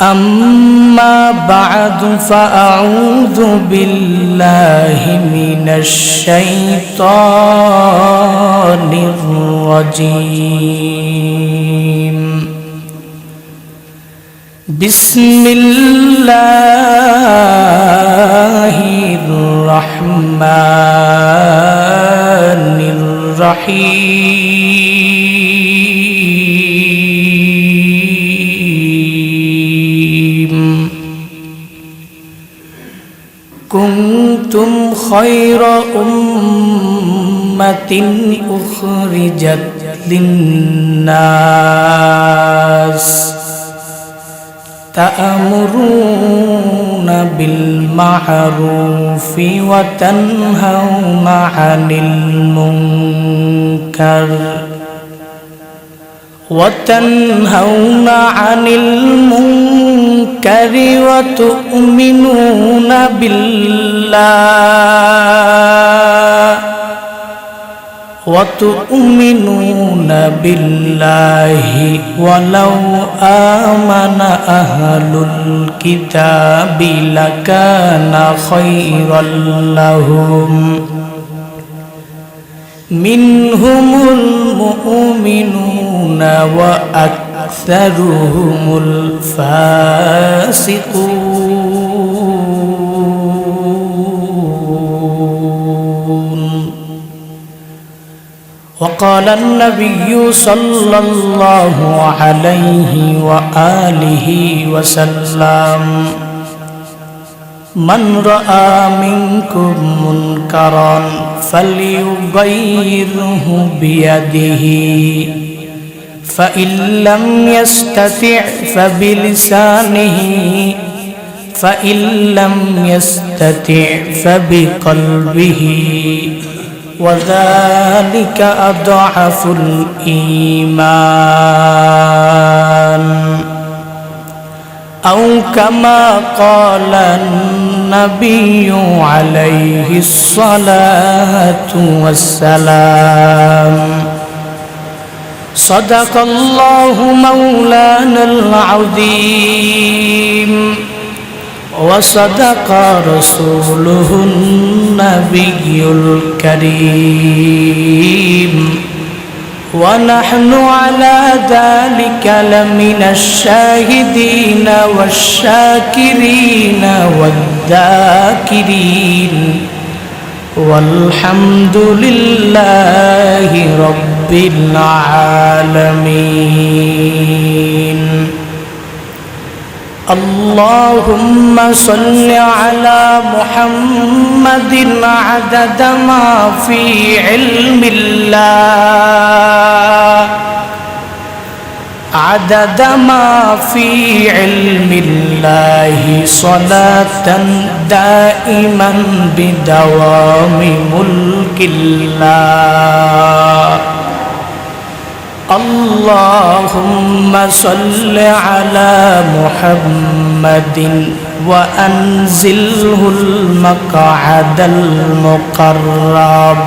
أما بعد فأعوذ بالله من الشيطان الرجيم. بسم الله الرحمن الرحيم. كنتم خير أمة أخرجت للناس تأمرون بالمعروف وتنهون عن المنكر وتؤمنون بالله ولو آمن أهل الكتاب لكان خيرا لهم منهم المؤمنون وأكثرهم الفاسقون. وقال النبي صلى الله عليه وآله وسلم: من رأى منكم منكرا فليغيره بيده، فإن لم يستطع فبلسانه، فإن لم يستطع فبقلبه، وذلك أضعف الإيمان. أو كما قال النبي عليه الصلاة والسلام: صدق الله مولانا العظيم، وصدق رسوله النبي الكريم، ونحن على ذلك لمن الشاهدين والشاكرين والذاكرين، والحمد لله رب العالمين. اللهم صل على محمد عدد ما في علم الله، عدد ما في علم الله، صلاة دائما بدوام ملك الله. اللهم صل على محمد وأنزله المقعد المقرب،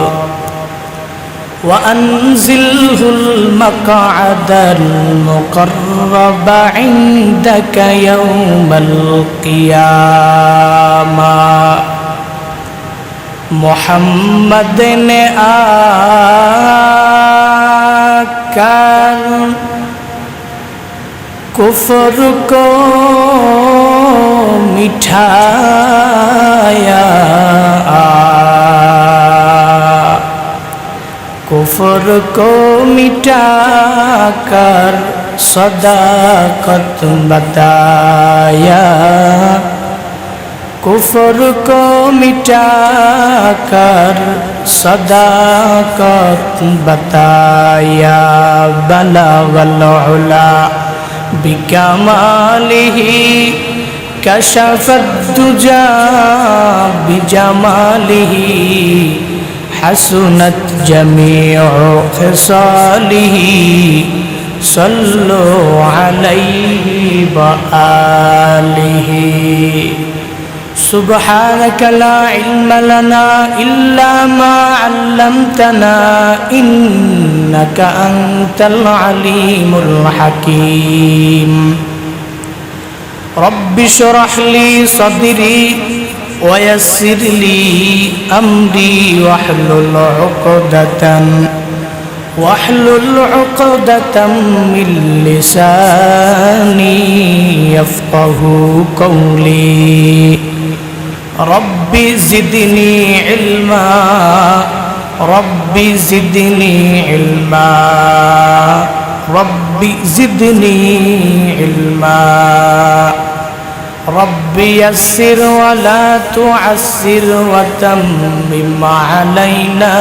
وأنزله المقعد المقرب عندك يوم القيامة. محمد نے آکر کفر کو مٹھایا، کفر کو مٹا کر صداقت بتایا، کفر کو مٹا کر صداقت بتایا. بلغ العلا بکمالہ کشف الدجى بجمالہ، حسنت جميع خصاله، صلوا عليه وآله. سبحانك لا علم لنا إلا ما علمتنا إنك أنت العليم الحكيم. রব্বি শরহ লি সাদরি ওয়ায়াসসির লি আমরি واحلل عقدة من لساني يفقه قولي رب زدني علما رب زدني علما رب زدني علما رب يسر ولا تعسر وتمم علينا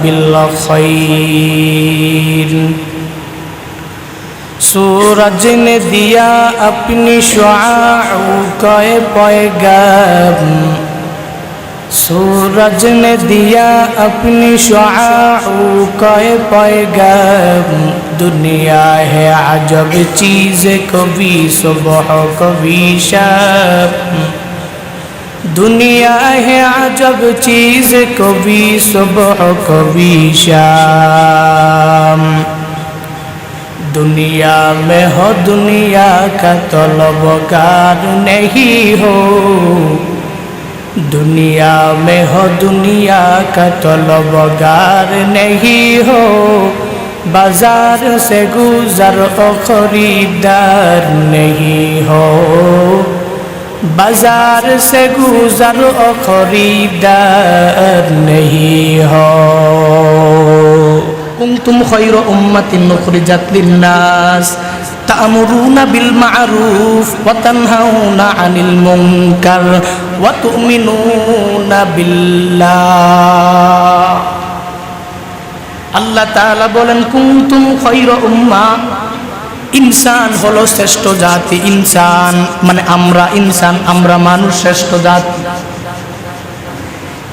بالخير सूरज ने दिया अपनी शुआओं का पैगाम सूरज ने दिया अपनी शुआओं का पैगाम दुनिया है अजब चीज़ कभी सुबह कभी शाम दुनिया है अजब चीज़ कभी सुबह कभी शाम दुनिया में हो दुनिया का तलबगार नहीं हो दुनिया में हो दुनिया का तलबगार नहीं हो बाजार से गुजर ओ खरीदार नहीं हो बाजार से गुजर ओ खरीदार नहीं हो कुंतुम खैर उम्मतिन उखरिजत लिन्नास तामुरूना बिल मारूफ व तनहाउना अनिल मुनकर व तुमिनूना बिल्लाह আল্লাহ তাআলা বলেন কুনতুম খায়রা উম্মাহ ইনসান হলো শ্রেষ্ঠ জাতি ইনসান মানে আমরা ইনসান আমরা মানুষ শ্রেষ্ঠ জাতি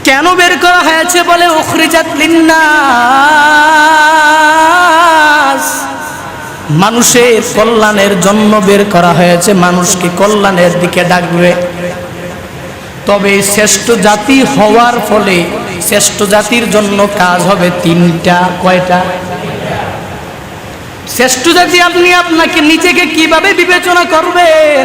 কেন বের করা হয়েছে বলে উখরিজাত লিন্নাস মানুষের কল্যাণের জন্য বের করা হয়েছে মানুষকে কল্যাণের দিকে ডাকবে তবে শ্রেষ্ঠ জাতি হওয়ার ফলে শ্রেষ্ঠ জাতির জন্য কাজ হবে তিনটা কয়টা শ্রেষ্ঠ জাতি আপনি আপনাকে নিজেকে কিভাবে বিবেচনা করবেন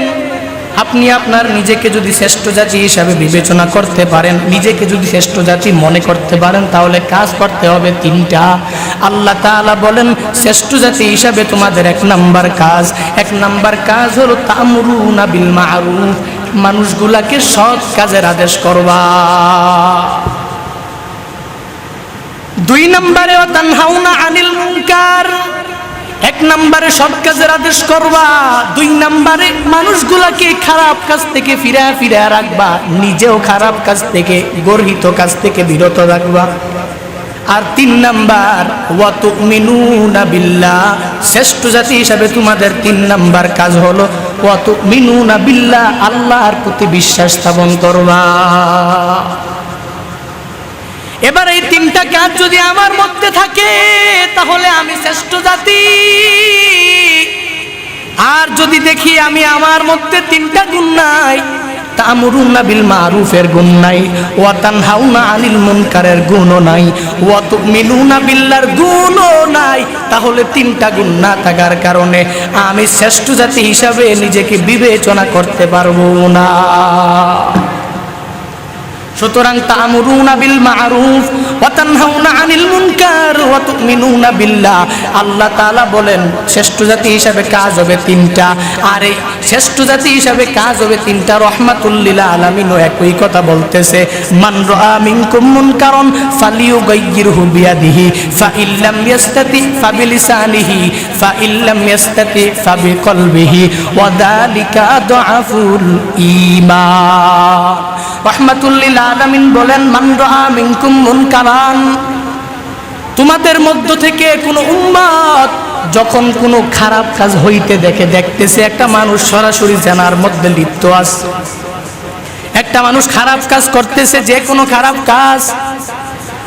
আপনি আপনার নিজেকে যদি শ্রেষ্ঠ জাতি হিসাবে বিবেচনা করতে পারেন নিজেকে যদি শ্রেষ্ঠ জাতি মনে করতে পারেন তাহলে কাজ করতে হবে তিনটা আল্লাহ তাআলা বলেন শ্রেষ্ঠ জাতি হিসাবে তোমাদের এক নাম্বার কাজ হলো তা'মুরুনা বিল মা'রুফ মানুষগুলাকে সৎ কাজের আদেশ করবা দুই নম্বরে ওয়া তানহাউনা আনিল মুনকার এক নম্বরে সৎ কাজের আদেশ করবা দুই নম্বরে মানুষগুলাকে খারাপ কাজ থেকে ফিরা রাখবা নিজেও খারাপ কাজ থেকে গর্হিত কাজ থেকে বিরত রাখবা আর তিন নাম্বার ওয়া তুমিনুনা বিল্লাহ শ্রেষ্ঠ জাতি হিসাবে তোমাদের তিন নাম্বার কাজ হলো ওয়া তুমিনুনা বিল্লাহ আল্লাহর প্রতি বিশ্বাস স্থাপন করবা এবার এই তিনটা কাজ যদি আমার মধ্যে থাকে তাহলে আমি শ্রেষ্ঠ জাতি আর যদি দেখি আমি আমার মধ্যে তিনটা গুণ নাই তা'মুরুনা বিল মা'রুফের গুণ নাই ওয়া তানহাউনা আনিল মুনকারের গুণও নাই ওয়া তুমিনুনা বিল্লাহর গুণও নাই তাহলে তিনটা গুণ না থাকার কারণে আমি শ্রেষ্ঠ জাতি হিসাবে নিজেকে বিবেচনা করতে পারবো না সুতরাং তা'মুরুনা বিল মা'রুফ ওয়া তানহাউনা আনিল মুনকার ওয়া তুমিনুনা বিল্লাহ আল্লাহ তাআলা বলেন শ্রেষ্ঠ জাতি হিসাবে কাজ হবে তিনটা আর এই শ্রেষ্ঠ জাতি হিসাবে কাজ হবে তিনটা রাহমাতুল লিল আলামিনও একই কথা বলতেছে মান রাআ মিনকুম মুনকারান ফালিয়ুগাইয়িরহু বিয়াদিহি ফাইল্লাম ইয়াস্তাতি ফাবিলিসানিহি ফাইল্লাম ইয়াস্তাতি ফাবিকলবিহি ওয়া যালিকা আদআফুল ঈমান রাহমাতুল লিল আলামিন বলেন মান রাআ মিনকুম মুনকারান তোমাদের মধ্য থেকে কোন উম্মত যখন কোনো খারাপ কাজ হইতে দেখতেছে একটা মানুষ সরাসরি জানার মধ্যে লিপ্ত আছে একটা মানুষ খারাপ কাজ করতেছে যে কোনো খারাপ কাজ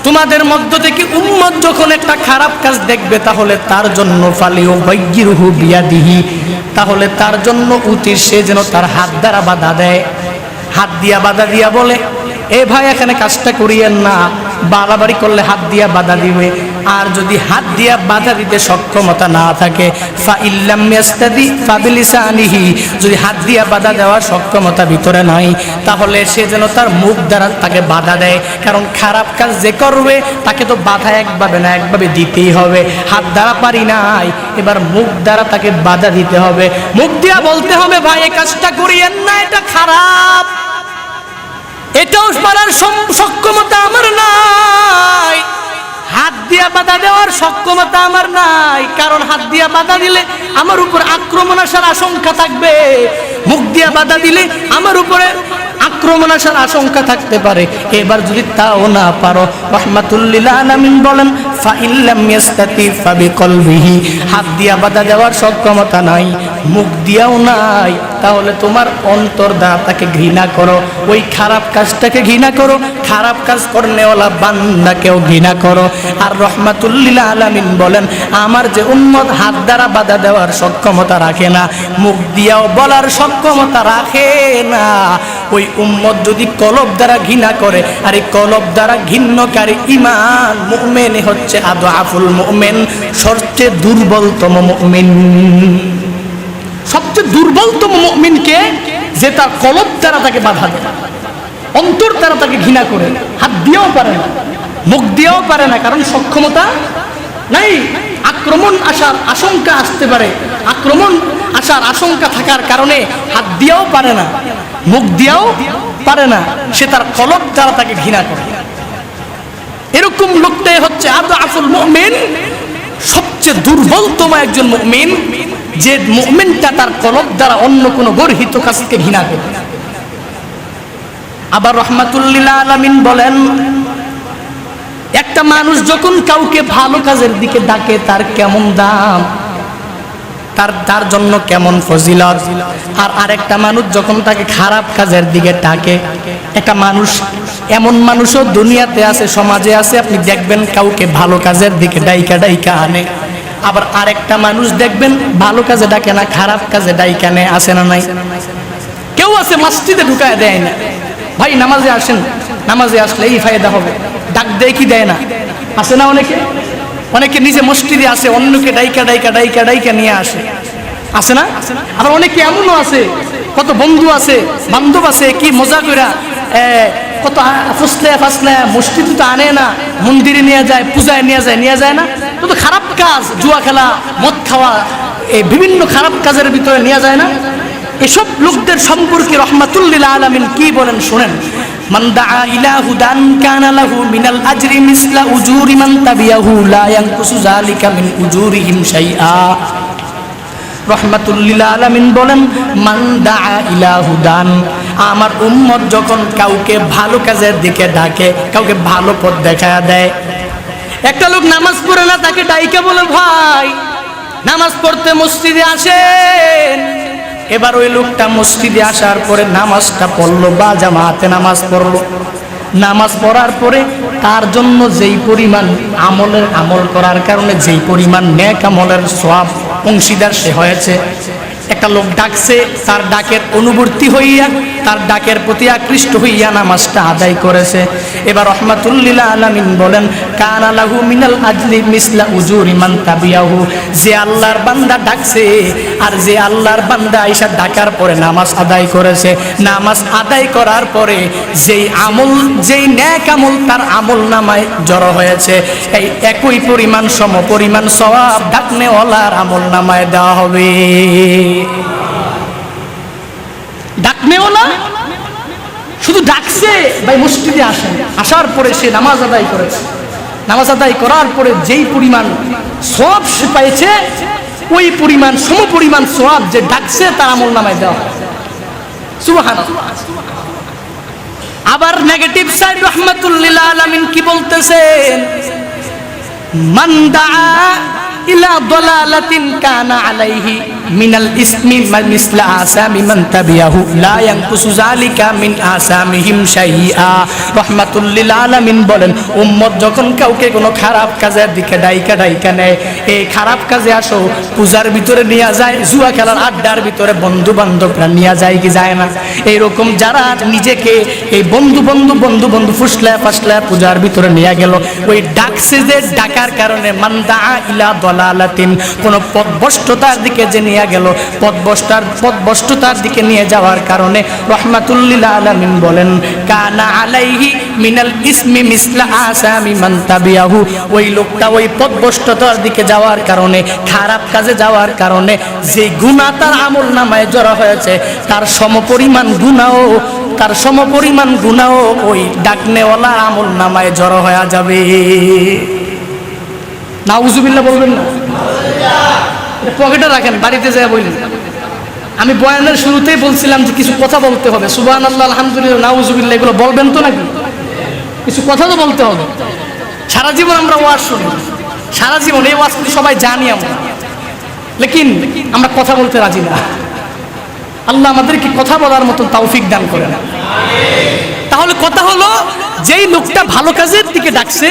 তোমাদের মধ্য থেকে উম্মত যখন একটা খারাপ কাজ দেখবে তাহলে তার জন্য ফালিয়ুগাইয়িরহু বিয়াদিহি তাহলে তার জন্য উচিত সে যেন তার হাত দ্বারা বাধা দেয় হাত দিয়া বাধা দিয়া বলে এ ভাই এখানে কাজটা করিয়েন না বাড়াবাড়ি করলে হাত দিয়া বাধা দিবে। আর যদি হাত দিয়া বাধা দিতে সক্ষমতা না থাকে, ফা ইল্লাম ইয়াস্তাদি ফাবিলিসানিহি, যদি হাত দিয়া বাধা দেওয়ার সক্ষমতা ভিতরে নাই, তাহলে সে যেন তার মুখ দ্বারা তাকে বাধা দেয়। কারণ খারাপ কাজ যে করবে তাকে তো বাধা একভাবে না একভাবে দিতেই হবে। হাত দ্বারা পারি নাই, এবার মুখ দ্বারা তাকে বাধা দিতে হবে। মুখ দিয়া বলতে হবে, ভাই এই কাজটা করিয়েন না, এটা খারাপ, এটাও পারার সক্ষমতা আমার নাই। হাত দিয়া বাধা দেওয়ার সক্ষমতা আমার নাই, কারণ হাত দিয়া বাধা দিলে আমার উপর আক্রমণ আসার আশঙ্কা থাকবে। মুখ দিয়া বাধা দিলে আমার উপরে আক্রমণ আসার আশঙ্কা থাকতে পারে। এবার যদি তাও না পারো, রাহমাতুল লিল আলামিন বলেন, ফা ইল্লাম ইয়াস্তাতি ফাবিকলবিহি, হাত দিয়া বাধা দেওয়ার সক্ষমতা নাই, মুখ দিয়াও নাই, তাহলে তোমার অন্তর দ্বারা তাকে ঘৃণা করো, ওই খারাপ কাজটাকে ঘৃণা করো, খারাপ কাজ করনেওয়ালা বান্দাকেও ঘৃণা করো। আর রাহমাতুল লিল আলামিন বলেন, আমার যে উম্মত হাত দ্বারা বাধা দেওয়ার সক্ষমতা রাখে না, মুখ দিয়াও বলার সক্ষমতা রাখে না, ওই উম্মত যদি কলব দ্বারা ঘৃণা করে, আর এই কলব দ্বারা ঘৃণ্যকারী ঈমান, মুমিন হচ্ছে আদআফুল মুমিন, সবচেয়ে দুর্বলতম মুমিন। সবচেয়ে দুর্বলতম মুমিনকে, যে তার কলব দ্বারা তাকে বাধা দেয়, অন্তর দ্বারা তাকে ঘৃণা করে, হাত দিয়েও পারে না, মুখ দিয়েও পারে না, কারণ সক্ষমতা নাই। আক্রমণ আসার আশঙ্কা আসতে পারে, আক্রমণ আসার আশঙ্কা থাকার কারণে হাত দিয়েও পারে না, মুখ দিয়েও পারে না, সে তার কলব দ্বারা তাকে ঘৃণা করে। এরকম লোকটাই হচ্ছে আদআফুল মুমিন, সবচেয়ে দুর্বলতম একজন মুমিন, যে মুমিনটা তার কলব দ্বারা অন্য কোনো গর্হিত কাজকে ঘৃণা করে। আবার রাহমাতুল লিল আলামিন বলেন, একটা মানুষ যখন কাউকে ভালো কাজের দিকে ডাকে, তার কেমন দাম, তার জন্য কেমন ফজিলত। আর আরেকটা মানুষ যখন তাকে খারাপ কাজের দিকে ডাকে, একটা মানুষ, এমন মানুষও দুনিয়াতে আছে, সমাজে আছে, আপনি দেখবেন কাউকে ভালো কাজের দিকে ডাইকা আনে, আবার আরেকটা মানুষ দেখবেন ভালো কাজে ডাকে না, খারাপ কাজে ডাইকা নেয়। আছে না নাই? কেউ আছে মসজিদে ঢুকায় দেয় না, ভাই নামাজে আসেন, নামাজে আসলে এই ফায়দা হবে, ডাক দেয় কি দেয় না? আছে না অনেকে? অনেকে নিজে মসজিদে আসে, অন্যকে ডাইকা নিয়ে আসে, আছে না? আবার অনেকে এমনও আছে, কত বন্ধু আছে, বান্ধব আছে, কি মজা কইরা কত ফাসলে মসজিদে তো আনে না, মন্দিরে নিয়ে যায়, পূজায় নিয়ে যায় না? তো খারাপ কাজ, জুয়া খেলা, মদ খাওয়া, এই বিভিন্ন খারাপ কাজের ভিতরে নিয়ে যায় না? এসব লোকদের সম্পর্কে রাহমাতুল লিল আলামিন কি বলেন শুনেন, মান দাআ ইলা হুদান কানা লাহু মিনাল আজরি মিসলা উজুরি মান তাবিয়াহু লা ইয়ানকুসু যালিকা মিন উজুরিহিম শাইআ। রাহমাতুল লিল আলামিন বলেন, মান দাআ ইলা হুদান, আমার উম্মত যখন কাউকে ভালো কাজের দিকে ডাকে, কাউকে ভালো পথ দেখায়া দেয়। একটা লোক নামাজ পড়ে না, তাকে ডাইকা বলে, ভাই নামাজ পড়তে মসজিদে আসেন। এবার ওই লোকটা মসজিদে আসার পরে নামাজটা পড়লো বা জামাতে নামাজ পড়লো, নামাজ পড়ার পরে তার জন্য যেই পরিমাণ আমল করার কারণে যেই পরিমাণ নেক আমলের সওয়াব অংশীদার সে হয়েছে, একটা লোক ডাকছে, তার ডাকের অনুবর্তী হইয়া, তার ডাকের প্রতি আকৃষ্ট হইয়া নামাজটা আদায় করেছে। এবার রাহমাতুল লিল আলামিন বলেন, কানা লাহু মিনাল আজরি মিসলা উজুরি মান তাবিয়াহু, যে আল্লাহর বান্দা ডাকছে আর যে আল্লাহর বান্দা আয়েশা ডাকার পরে নামাজ আদায় করেছে, নামাজ আদায় করার পরে যেই আমল, যেই নেক আমল তার আমল নামায় জড়ো হয়েছে, এই একই পরিমাণ সমপরিমাণ সওয়াব ডাকনেওয়ালার আমল নামায় দেওয়া হবে। ডাকনেওয়ালা শুধু ডাকছে, ভাই মসজিদে আসেন, আসার পরে সে নামাজ আদায় করেছে, নামাজ আদায় করার পরে যেই পরিমাণ সওয়াব সে পাইছে, ওই পরিমাণ সমপরিমাণ সওয়াব যে ডাকছে তার আমল নামায় দেওয়া হয়। সুবহানাল্লাহ। আবার নেগেটিভ সাইড রাহমাতুল লিল আলামিন কি বলতেছেন, মান দাআ ইলা দালালাতিন কানা আলাইহি মিনাল ইসমি মিসলা আসামি মান তাবিয়াহু লা ইয়ানকুসু যালিকা মিন আসামিহিম শাইআ। রাহমাতুল লিল আলামিন বলেন, উম্মত যখন কাউকে কোনো খারাপ কাজের দিকে ডাইকা নেয়, এই খারাপ কাজে আসো, পূজার ভিতরে নিয়ে যায়, জুয়া খেলার আড্ডার ভিতরে বন্ধু বান্ধবরা নিয়ে যায় কি যায় না? এইরকম যারা নিজেকে এই বন্ধু ফুসলায় পূজার ভিতরে নিয়ে গেল, ওই ডাকছে যে ডাকার কারণে মান দাআ ইলা দালালাতিন, কোন পথভ্রষ্টতার দিকে যে নিয়ে গেল, পথভ্রষ্টতার দিকে নিয়ে যাওয়ার কারণে রাহমাতুল লিল আলামিন বলেন, কানা আলাইহি মিনাল ইসমি মিসলা আসামি মান তাবিয়াহু, ওই লোকটা ওই পথভ্রষ্টতার দিকে যাওয়ার কারণে, খারাপ কাজে যাওয়ার কারণে যে গুনাহ তার আমলনামায় জড়া হয়েছে, তার সমপরিমাণ গুনাহও ওই ডাকনেওয়ালার আমলনামায় জড়ো হয়ে যাবে। নাউজুবিল্লাহ বলবেন না? পকেটে রাখেন, বাড়িতে যায় বললেন। আমি বয়ানের শুরুতেই বলছিলাম যে কিছু কথা বলতে হবে, সুবহানাল্লাহ, আলহামদুলিল্লাহ, নাউজুবিল্লাহ, এগুলো বলবেন তো নাকি? কিছু কথা তো বলতে হবে। সারা জীবন আমরা ওয়াজ শুনি, সারা জীবন এই ওয়াজ সবাই জানি আমরা, লেকিন আমরা কথা বলতে রাজি না। আল্লাহ আমাদেরকে কথা বলার মতো তৌফিক দান করেন। তাহলে কথা হলো, যেই লোকটা ভালো কাজের দিকে ডাকছে,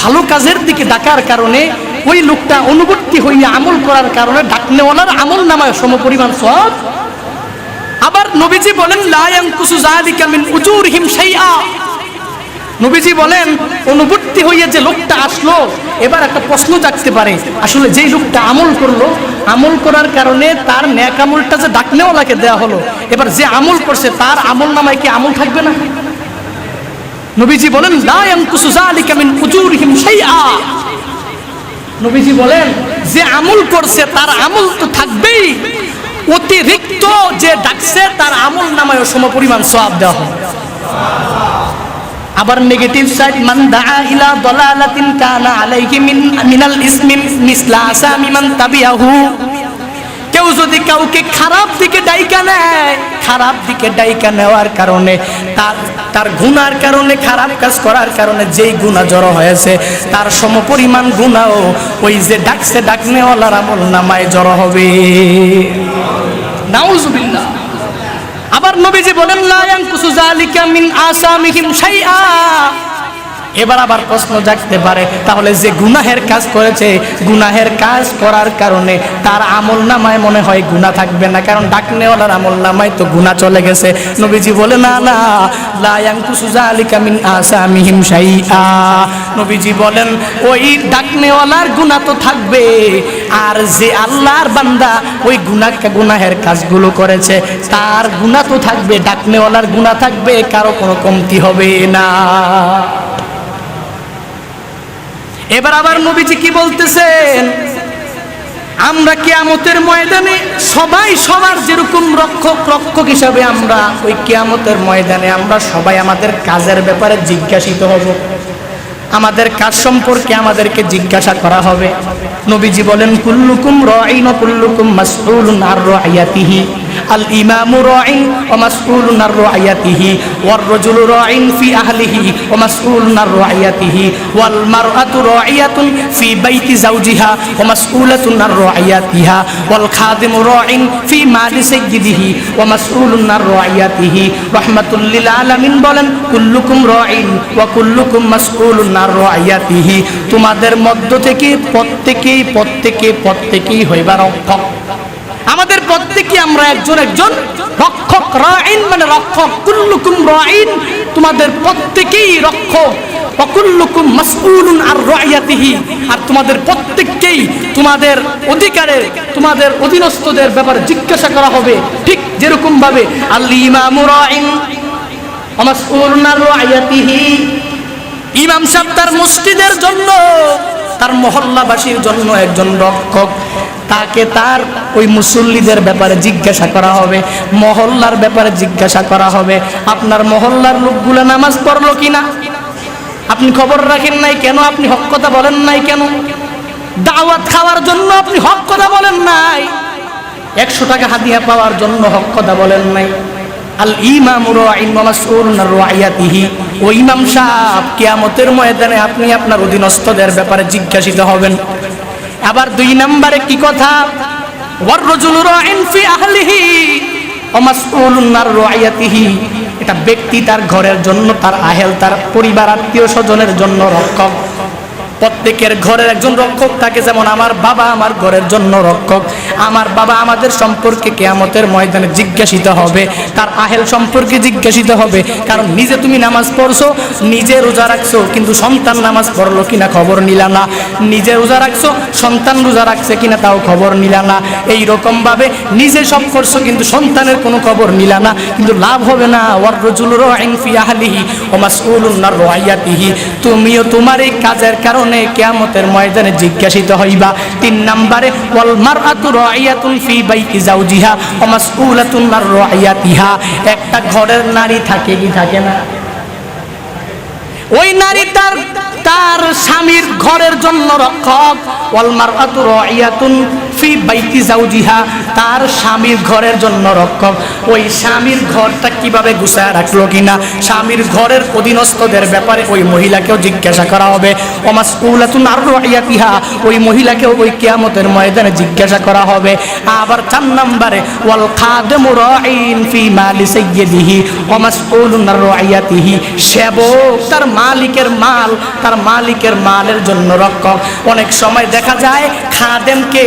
ভালো কাজের দিকে ডাকার কারণে ওই লোকটা অনুবর্তী হইয়া আমল করার কারণে ডাকনেওয়ালার আমল নামায় সমপরিমাণ সওয়াব। আবার নবীজি বলেন, লা ইয়ানকুসু যালিকা মিন উজুরিহিম শাইআ। নবীজি বলেন, অনুবর্তী হইয়া যে লোকটা আসলো, এবার একটা প্রশ্ন জাগতে পারে, আসলে যেই লোকটা আমল করলো, আমল করার কারণে তার নেক আমলটা যে ডাকনেওয়ালাকে দেয়া হলো, এবার যে আমল করছে তার আমল নামায় কি আমল থাকবে না? নবীজি বলেন, লা ইয়ানকুসু যালিকা মিন উজুরিহিম শাইআ। নবীজি বলেন, যে আমল করছে তার আমল তো থাকবেই, অতিরিক্ত যে ডাকছে তার আমল নামায় সমপরিমাণ সওয়াব দেওয়া হবে। আবার নেগেটিভ সাইড, মান দাআ ইলা দালালাতিন কানা আলাইহি মিনাল ইসমি মিসলা আসামি মান তাবিয়াহু। কেউ যদি কাউকে খারাপ দিকে ডাইকা নেয়, খারাপ দিকে ডাইকা নেওয়ার কারণে তার গুনার কারণে, খারাপ কাজ করার কারণে যেই গুনাহ জড়ো হয়েছে, তার সমপরিমাণ গুনাহও ওই যে ডাকছে ডাকনেওয়ালার আমল নামায় জড়ো হবে। নাউজুবিল্লাহ। আবার নবীজি বলেন, লা ইয়ানকুসু যালিকা মিন আসামিহিম শাইআ। এবার আবার প্রশ্ন জাগতে পারে, তাহলে যে গুনাহের কাজ করেছে, গুনাহের কাজ করার কারণে তার আমল নামায় মনে হয় গুনাহ থাকবে না, কারণ ডাকনেওয়ালার আমল নামায় তো গুনাহ চলে গেছে। নবীজি বলে, না, লা ইয়ানকুসু যালিকা মিন আসামিহিম শাইআ। নবীজি বলেন, ওই ডাকনেওয়ালার গুনাহ তো থাকবে, আর যে আল্লাহর বান্দা ওই গুনাহের কাজগুলো করেছে, তার গুনাহ তো থাকবে, ডাকনেওয়ালার গুনাহ থাকবে, কারো কোনো কমতি হবে না। এবার আবার নবীজি কি বলতেছেন, আমরা কিয়ামতের ময়দানে সবাই সবার যেরকম রক্ষক হিসাবে, আমরা ওই কিয়ামতের ময়দানে আমরা সবাই আমাদের কাজের ব্যাপারে জিজ্ঞাসিত হব, আমাদের কাজ সম্পর্কে আমাদেরকে জিজ্ঞাসা করা হবে। নবীজি বলেন, কুল্লুকুম রাঈন ওয়া কুল্লুকুম মাসউলুন আন রাইয়াতিহি। আল ইমামু রাঈন ওয়া মাসউলুন আন রাইয়াতিহি, ওয়ার রাজুলু রাঈন ফি আহলিহি ওয়া মাসউলুন আন রাইয়াতিহি, ওয়াল মারআতু রাইয়াতুন ফি বাইতি যাওজিহা ওয়া মাসউলাতুন আন রাইয়াতিহা, ওয়াল খাদিমু রাঈন ফি মালি সাইয়্যিদিহি ওয়া মাসউলুন আন রাইয়াতিহি। রাহমাতুল লিল আলামিন বলেন, কুল্লুকুম রাঈন ওয়া কুল্লুকুম মাসউলুন আন রাইয়াতিহি। তোমাদের মধ্য থেকে প্রত্যেকেই হইবা রক্ষক। আমাদের প্রত্যেকে আমরা একজন রক্ষক। রাঈন মানে রক্ষক। কুল্লুকুম রাঈন, তোমাদের প্রত্যেকেই রক্ষক। ওয়া কুল্লুকুম মাসউলুন আন রাইয়াতিহি, আর তোমাদের প্রত্যেককেই তোমাদের অধিকারের, তোমাদের অধীনস্থদের ব্যাপারে জিজ্ঞাসা করা হবে, ঠিক যেরকম ভাবে আল ইমামু রাঈন ওয়া মাসউলুন আন রাইয়াতিহি। ইমাম সাহেব তার মসজিদের জন্য, তার মহল্লাবাসীর জন্য একজন রক্ষক, তাকে তার ওই মুসল্লিদের ব্যাপারে জিজ্ঞাসা করা হবে, মহল্লার ব্যাপারে জিজ্ঞাসা করা হবে, আপনার মহল্লার লোকগুলো নামাজ পড়লো কিনা, আপনি খবর রাখেন নাই কেন, আপনি হক কথা বলেন নাই কেন, দাওয়াত খাওয়ার জন্য আপনি হক কথা বলেন নাই, 100 টাকা হাদিয়া পাওয়ার জন্য হক কথা বলেন নাই। আল ইমামু রাঈন ওয়া মাসউলুন আন রাইয়াতিহি। ওই ইমাম সাহেব কিয়ামতের ময়দানে আপনি আপনার অধীনস্থদের ব্যাপারে জিজ্ঞাসিত হবেন। আবার 2 নম্বরে কি কথা, ওয়ার রাজুলু রাইন ফি আহলিহি ওয়া মাসউলুন আন রাইয়াতিহি। এটা ব্যক্তি তার ঘরের জন্য, তার আহেল, তার পরিবার, আত্মীয় স্বজনের জন্য রক্ষক। প্রত্যেকের ঘরের একজন রক্ষক থাকে, যেমন আমার বাবা আমার ঘরের জন্য রক্ষক। আমার বাবা আমাদের সম্পর্কে কিয়ামতের ময়দানে জিজ্ঞাসিত হবে, তার আহেল সম্পর্কে জিজ্ঞাসিত হবে। কারণ নিজে তুমি নামাজ পড়ছো, নিজে রোজা রাখছো, কিন্তু সন্তান নামাজ পড়লো কিনা খবর নিলা না। নিজে রোজা রাখছো, সন্তান রোজা রাখছে কিনা তাও খবর নিলা না। এই রকম ভাবে নিজে সব করছো কিন্তু সন্তানের কোনো খবর নিলা না, কিন্তু লাভ হবে না। ওয়ার রাজুলু রাইন ফি আহলিহি ওয়া মাসউলুন আন রাইয়াতিহি। তুমিও তোমার এই কাজের কারণে কিয়ামতের ময়দানে জিজ্ঞাসিত হইবা। 3 নম্বরে ওয়াল মারআতু রাইয়াতুন ফি বাইতি যাওজিহা ওয়া মাসউলাতুন আন রাইয়াতিহা। একটা ঘরের নারী থাকে কি থাকে না? ওই নারী তার স্বামীর ঘরের জন্য রক্ষক। ওয়াল মারআতু রাইয়াতুন ফি বাইতি যাওজিহা, তার স্বামীর ঘরের জন্য রক্ষক। ওই স্বামীর ঘরটা কিভাবে গুছায় রাখলো কিনা, স্বামীর ঘরের অধীনস্থদের ব্যাপারে ওই মহিলাকেও জিজ্ঞাসা করা হবে। ওয়া মাসউলাতুন আন রাইয়াতিহা, ওই মহিলাকেও ওই কিয়ামতের ময়দানে জিজ্ঞাসা করা হবে। আবার 4 নম্বরে ওয়াল খাদিমু রাইন ফি মালি সাইয়্যিদিহি ওয়া মাসউলুন আন রাইয়াতিহি। সেবক তার মালিকের মাল, তার মালিকের মালের জন্য রক্ষক। অনেক সময় দেখা যায় খাদেমকে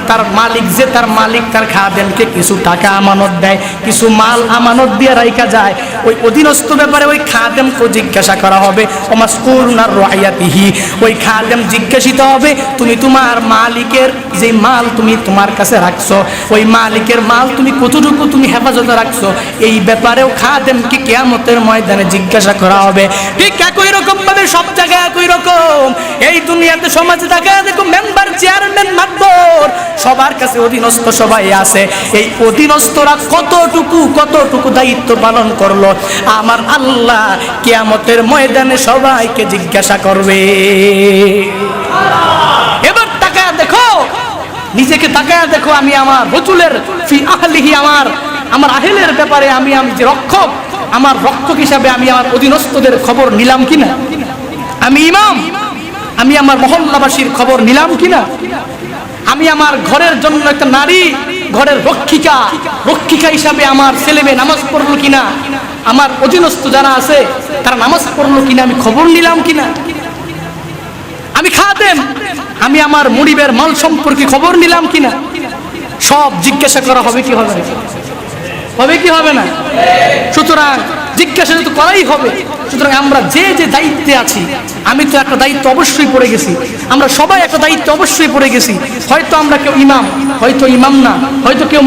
তার মালিক যে তার মালিক তার খাদেমকে কিছু টাকা আমানত দেয়, কিছু মাল আমানত দিয়ে রাইখা যায়। ওই অধীনস্থ ব্যাপারে ওই খাদেমকে জিজ্ঞাসা করা হবে। ওয়া মাসউলুন আন রাইয়াতিহি, ওই খাদেম জিজ্ঞাসিত হবে তুমি তোমার মালিকের যে মাল তুমি তোমার কাছে রাখছো, ওই মালিকের মাল তুমি কতটুকু তুমি হেফাজতে রাখছো, এই ব্যাপারেও খাদেমকে কিয়ামতের ময়দানে জিজ্ঞাসা করা হবে। ঠিক একই রকম ভাবে সব জায়গায় একই রকম। এই দুনিয়াতে সমাজে দেখা দেখো মেম্বার, চেয়ারম্যান, মাতবর সবার কাছে অধীনস্থ সবাই আছে। এই অধীনস্থরা কতটুকু দায়িত্ব পালন করলো আমার আল্লাহ কিয়ামতের ময়দানে সবাইকে জিজ্ঞাসা করবে। এবার তাকায় দেখো, নিজেকে তাকায় দেখো, আমি আমার রাজুলের ফি আহলিহি, আমার আহেলের ব্যাপারে আমি যে রক্ষক, আমার রক্ষক হিসাবে আমি আমার অধীনস্থদের খবর নিলাম কিনা? আমি ইমাম, আমি আমার মহল্লাবাসীর খবর নিলাম কিনা? আমি আমার ঘরের জন্য একটা নারী, ঘরের রক্ষিকা হিসাবে আমার ছেলে মেয়ে নামাজ পড়লো কিনা, আমার অধীনস্থ যারা আছে তারা নামাজ পড়লো কিনা, আমি খবর নিলাম কিনা? আমি খাদেম, আমি আমার মুরিবের মাল সম্পর্কে খবর নিলাম কিনা? সব জিজ্ঞাসা করা হবে কি হবে না? হবে কি হবে না? সুতরাং জিজ্ঞাসা তো করাই হবে। সুতরাং আমরা যে দায়িত্বে আছি, আমি তো একটা দায়িত্ব অবশ্যই পড়ে গেছি, আমরা সবাই একটা দায়িত্ব অবশ্যই পড়ে গেছি। হয়তো আমরা কেউ ইমাম, হয়তো ইমাম না, হয়তো কেউ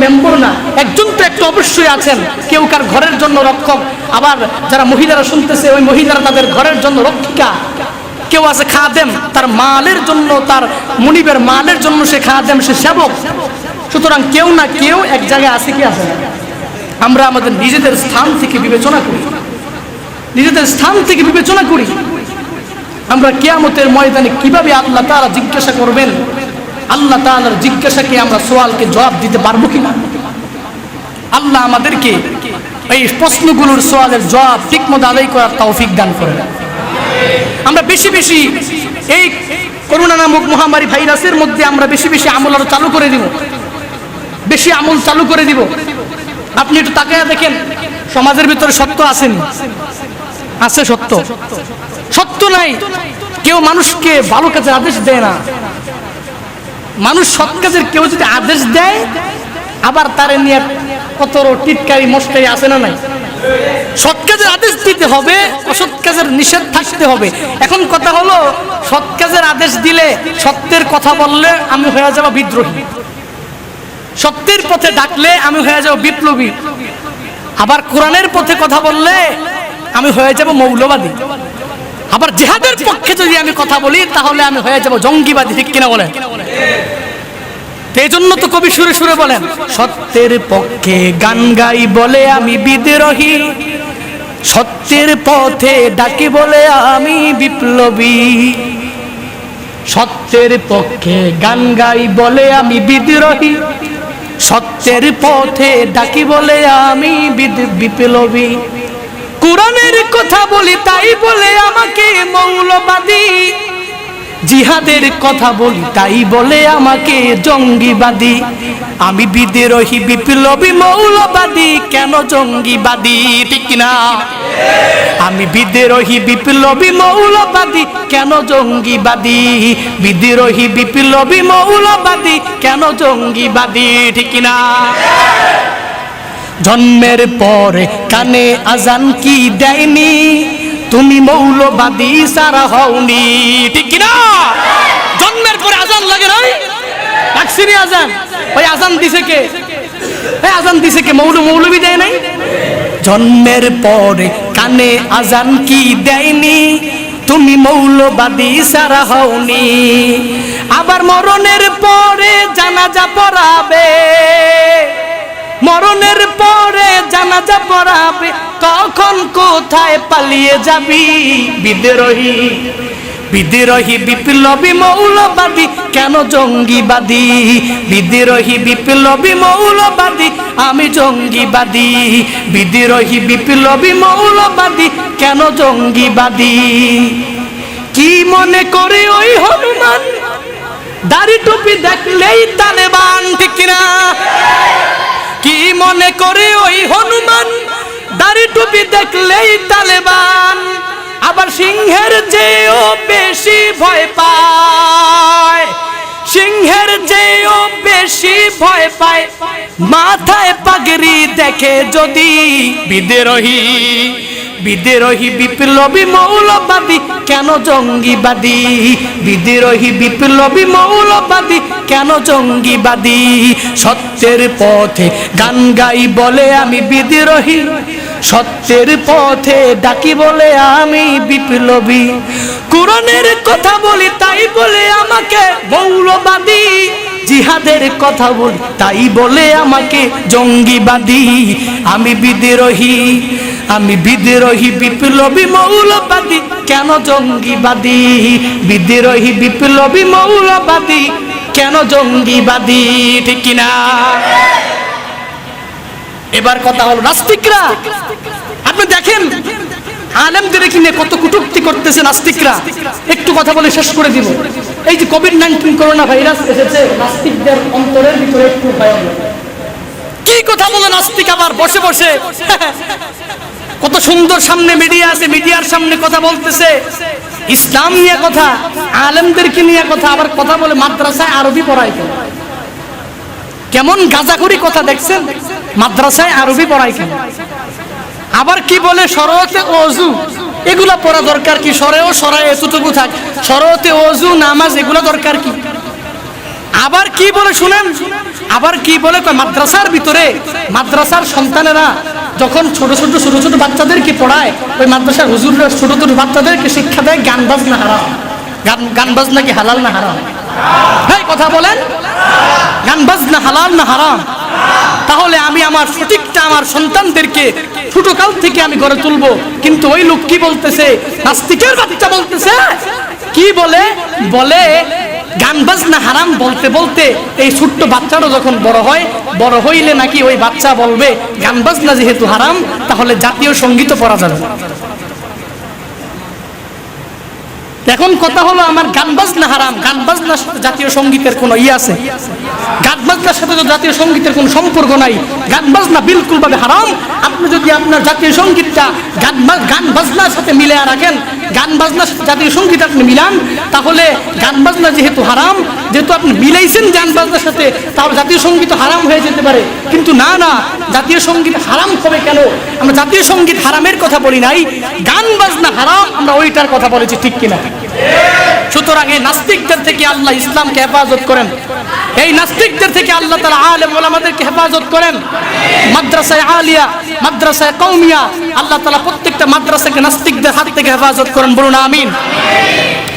মেম্বর না, একজন তো একটা অবশ্যই আছেন। কেউ কার ঘরের জন্য রক্ষক, আবার যারা মহিলারা শুনতেছে ওই মহিলারা তাদের ঘরের জন্য রক্ষিকা। কেউ আছে খাদেম, তার মালের জন্য, তার মুনিবের মালের জন্য সে খাদেম, সে সেবক। সুতরাং কেউ না কেউ এক জায়গায় আছে কি আছে? আমরা আমাদের নিজেদের স্থান থেকে বিবেচনা করি, আমরা কিয়ামতের ময়দানে কিভাবে আল্লাহ তাআলা জিজ্ঞাসা করবেন, আল্লাহ তাআলার জিজ্ঞাসাকে আমরা সওয়ালকে জবাব দিতে পারবো কিনা? আল্লাহ আমাদেরকে এই প্রশ্নগুলোর সওয়ালের জবাব ঠিকমতো আদায় করার তৌফিক দান করেন। আমরা বেশি এই করোনা নামক মহামারী ভাইরাসের মধ্যে আমরা বেশি আমল আরো চালু করে দিব, বেশি আমল চালু করে দিব। আপনি একটু তাকায়া দেখেন, সমাজের ভিতরে সত্য আসেনি? আছে সত্য নাই। কেউ মানুষকে ভালো কাজের আদেশ দেয় না। মানুষ সৎ কাজের কেউ যদি আদেশ দেয়, আবার তার নিয়ে কত টিটকারি মস্কারি আছে না নাই? সৎ কাজের আদেশ দিতে হবে, অসৎ কাজের নিষেধ থাকতে হবে। এখন কথা হলো, সৎ কাজের আদেশ দিলে, সত্যের কথা বললে আমি হয়ে যাব বিদ্রোহী, সত্যের পথে ডাকলে আমি হয়ে যাব বিপ্লবী, আবার কোরআনের পথে কথা বললে আমি হয়ে যাব মৌলবাদী, আবার জিহাদের পক্ষে যদি আমি কথা বলি তাহলে আমি হয়ে যাব জঙ্গিবাদী। ঠিক কিনা বলেন? এই জন্য তো কবি সুরে বলেন, সত্যের পক্ষে গান গাই বলে আমি বিদ্রোহী, সত্যের পথে ডাকি বলে আমি বিপ্লবী। সত্যের পক্ষে গান গাই বলে আমি বিদ্রোহী, সত্যের পথে ডাকি বলে আমি বিপ্লবী। কোরআনের কথা বলি তাই বলে আমাকে মৌলবাদী, জিহাদের কথা বলি তাই বলে আমাকে জঙ্গিবাদী। আমি বিদ্রোহী বিপ্লবী মৌলবাদী, কেন জঙ্গিবাদী? ঠিক না? আমি বিদ্রোহী বিপ্লবী মৌলবাদী, কেন জঙ্গিবাদী? বিদ্রোহী বিপ্লবী মৌলবাদী, কেন জঙ্গিবাদী? ঠিক না? জন্মের পরে কানে আজান কি দেয়নি? তুমি মৌলবাদী সারা হওনি। ঠিক না? জন্মের পরে আজান লাগে নাই? লাগছিনি আজান? ওই আজান দিছে কে? আজান দিছে কে? মৌলবী দেয় নাই? জন্মের পরে কানে আজান কি দেয়নি? তুমি মৌলবাদী সারা হওনি। আবার মরণের পরে জানাজা পড়াবে, মরণের পরে জানাজা পড়াবে, তখন কোথায় পালিয়ে যাবি? বিদ্রোহী বিদ্রোহী বিপ্লবী মৌলবাদী, কেন জঙ্গিবাদী? বিদ্রোহী বিপ্লবী মৌলবাদী, আমি জঙ্গিবাদী। বিদ্রোহী বিপ্লবী মৌলবাদী, কেন জঙ্গিবাদী? কি মনে করে ওই হনুমান দাড়ি টুপি দেখলেই তালেবান? ঠিক না? কি মনে করে ওই হনুমান দাড়ি টুপি দেখলেই তালেবান? আবার সিংহের চেয়েও বেশি ভয় পায়, সিংহের চেয়েও বেশি ভয় পায় মাথায় পাগড়ি দেখে যদি। বিদ্রোহী বিদ্রোহী বিপ্লবী মৌলবাদী, কেন জঙ্গিবাদী? বিদ্রোহী বিপ্লবী মৌলবাদী, কেন জঙ্গিবাদী? সত্যের পথে গান গাই বলে আমি বিদ্রোহী, সত্যের পথে ডাকি বলে আমি বিপ্লবী। কুরআনের কথা বলি তাই বলে আমাকে মৌলবাদী, জিহাদের কথা বলি তাই বলে আমাকে জঙ্গিবাদী। আমি বিদ্রোহী, আমি বিদ্রোহী বিপ্লবী মৌলবাদী, কেন জঙ্গিবাদী? বিদ্রোহী বিপ্লবী মৌলবাদী, কেন জঙ্গিবাদী? ঠিক কিনা? এবার কথা হলো নাস্তিকরা। আপনি দেখেন আলেমদের কিনে কত কটূক্তি করতেছে নাস্তিকরা। একটু কথা বলে শেষ করে দিব। এই যে কোভিড-19 করোনা ভাইরাস এসেছে, নাস্তিকদের অন্তরের ভিতরে একটু ভয়। কি কথা বলে নাস্তিক আবার বসে বসে কত সুন্দর সামনে মিডিয়া আছে, মিডিয়ার সামনে কথা বলতেছে, ইসলাম নিয়ে কথা, আলেমদেরকে নিয়ে কথা, আবার কথা বলে মাদ্রাসায় আরবি পড়ায়। কেমন গাঁজাখুরি কথা দেখছেন? মাদ্রাসায় আরবি পড়ায় কেন? আবার কি বলে সরতে ওযু, এগুলা পড়া দরকার কি? সরেও সরায় এতটুকু থাক, সরতে ওযু নামাজ এগুলা দরকার কি? আবার কি বলে শুনেন, আবার কি বলে মাদ্রাসার ভিতরে, মাদ্রাসার সন্তানেরা যখন ছোট ছোট বাচ্চাদেরকে পড়ায়, ওই মাদ্রাসার হুজুররা ছোট ছোট বাচ্চাদেরকে শিক্ষা দেয় গান বাজনা হারাম। গান বাজনা কি হালাল না হারাম? ভাই কথা বলেন, গান বাজনা হালাল না হারাম? তাহলে আমি আমার সঠিকটা আমার সন্তানদেরকে ছোটকাল থেকে আমি গড়ে তুলবো। কিন্তু ওই লোক কি বলতেছে, নাস্তিকের বাচ্চা বলতেছে, কি বলে বলে গান বাজনা হারাম বলতে বলতে এই ছোট্ট বাচ্চাটা যখন বড় হয়, বড় হইলে নাকি ওই বাচ্চা বলবে গান বাজনা যেহেতু হারাম তাহলে জাতীয় সঙ্গীত পড়া যাবে। এখন কথা হলো আমার গান বাজনা হারাম, গান বাজনার সাথে জাতীয় সঙ্গীতের কোনো আছে? গান বাজনার সাথে তো জাতীয় সঙ্গীতের কোনো সম্পর্ক নাই। গান বাজনা বিলকুল ভাবে হারাম। আপনি যদি আপনার জাতীয় সঙ্গীতটা গান বাজনার সাথে মিলিয়ে রাখেন, গান বাজনার সাথে জাতীয় সঙ্গীত আপনি মিলান, তাহলে গান বাজনা যেহেতু হারাম, যেহেতু আপনি মিলাইছেন গান বাজনার সাথে, তাহলে জাতীয় সঙ্গীত হারাম হয়ে যেতে পারে। কিন্তু না না, জাতীয় সঙ্গীত হারাম হবে কেন? আমরা জাতীয় সঙ্গীত হারামের কথা বলি নাই, গান বাজনা হারাম আমরা ওইটার কথা বলেছি। ঠিক কিনা? সুতরাং এই নাস্তিকদের থেকে আল্লাহ ইসলামকে হেফাজত করেন, এই নাস্তিকদের থেকে আল্লাহ তাআলা আলেম ওলামাদেরকে হেফাজত করেন। মাদ্রাসায়ে আলিয়া, মাদ্রাসায়ে কওমিয়া, আল্লাহ তাআলা প্রত্যেকটা মাদ্রাসাকে নাস্তিকদের হাত থেকে হেফাজত করেন। বলুন আমিন।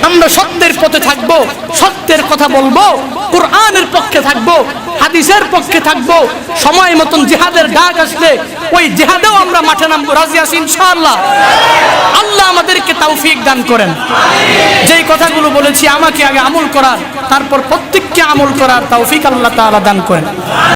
আমরা সত্যের পথে থাকবো, সত্যের কথা বলবো, কোরআনের পক্ষে থাকবো, হাদিসের পক্ষে থাকবো। সময় মতন জিহাদের ডাক আসলে ওই জিহাদেও আমরা মাঠে নামবো, রাজি আছি ইনশাআল্লাহ। আল্লাহ আমাদেরকে তৌফিক দান করেন। যেই কথাগুলো বলেছি আমাকে আগে আমল করার, তারপর প্রত্যেককে আমল করার তৌফিক আল্লাহ তাআলা দান করেন।